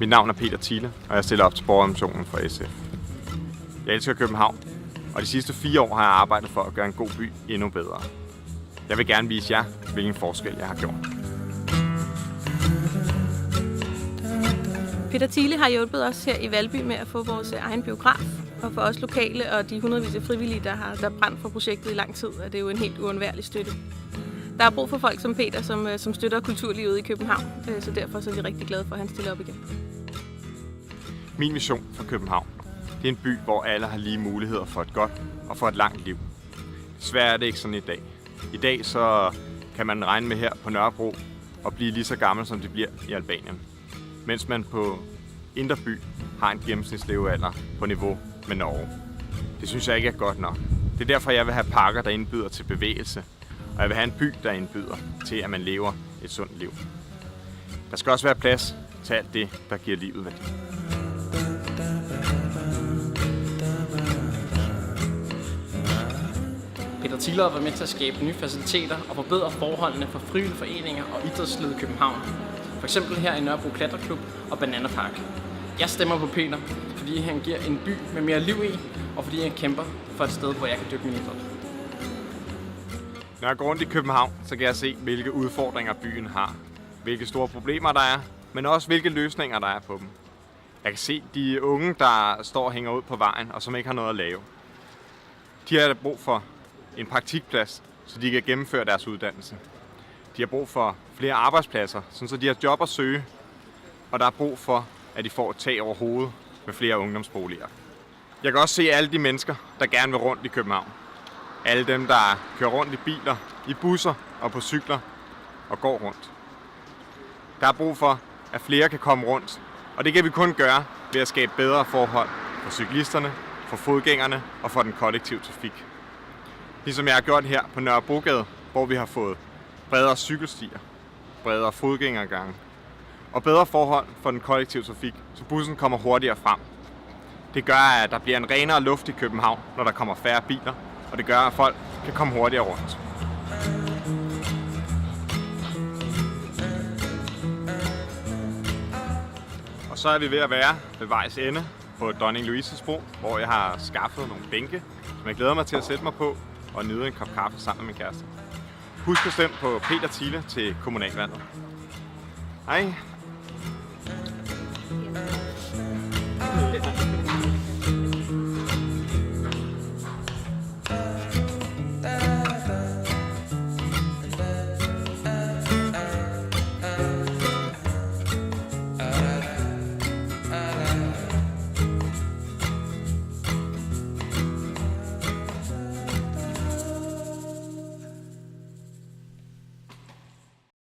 Mit navn er Peter Thiele, og jeg stiller op til borgerrepræsentationen for SF. Jeg elsker København, og de sidste 4 år har jeg arbejdet for at gøre en god by endnu bedre. Jeg vil gerne vise jer, hvilken forskel jeg har gjort. Peter Thiele har hjulpet os her i Valby med at få vores egen biograf, og for os lokale og de hundredvis af frivillige, der har brændt for projektet i lang tid, er det jo en helt uundværlig støtte. Der er brug for folk som Peter, som støtter kulturlivet i København, så derfor så er vi rigtig glade for, at han stiller op igen. Min mission for København, det er en by, hvor alle har lige muligheder for et godt og for et langt liv. Desværre er det ikke sådan i dag. I dag så kan man regne med her på Nørrebro og blive lige så gammel, som de bliver i Albanien. Mens man på Indre By har en gennemsnitslevealder på niveau med Norge. Det synes jeg ikke er godt nok. Det er derfor, jeg vil have parker, der indbyder til bevægelse. Og jeg vil have en by, der indbyder til, at man lever et sundt liv. Der skal også være plads til alt det, der giver livet værdi. Peter Thiele har været med til at skabe nye faciliteter og forbedre forholdene for frivillige foreninger og idrætslivet i København. For eksempel her i Nørrebro Klatreklub og Banana Park. Jeg stemmer på Peter, fordi han giver en by med mere liv i, og fordi han kæmper for et sted, hvor jeg kan dyrke min idræt. Når jeg går rundt i København, så kan jeg se, hvilke udfordringer byen har. Hvilke store problemer der er, men også hvilke løsninger der er på dem. Jeg kan se de unge, der står og hænger ud på vejen, og som ikke har noget at lave. De har brug for en praktikplads, så de kan gennemføre deres uddannelse. De har brug for flere arbejdspladser, så de har job at søge. Og der er brug for, at de får et tag over hovedet med flere ungdomsboliger. Jeg kan også se alle de mennesker, der gerne vil rundt i København. Alle dem, der kører rundt i biler, i busser og på cykler og går rundt. Der er brug for, at flere kan komme rundt, og det kan vi kun gøre ved at skabe bedre forhold for cyklisterne, for fodgængerne og for den kollektive trafik. Ligesom jeg har gjort her på Nørrebrogade, hvor vi har fået bredere cykelstier, bredere fodgængergange og bedre forhold for den kollektive trafik, så bussen kommer hurtigere frem. Det gør, at der bliver en renere luft i København, når der kommer færre biler, og det gør, at folk kan komme hurtigere rundt. Og så er vi ved at være ved vejs ende på Dronning Louises Bro, hvor jeg har skaffet nogle bænke, som jeg glæder mig til at sætte mig på og nyde en kop kaffe sammen med min kæreste. Husk at stemme på Peter Thiele til kommunalvalget. Hej!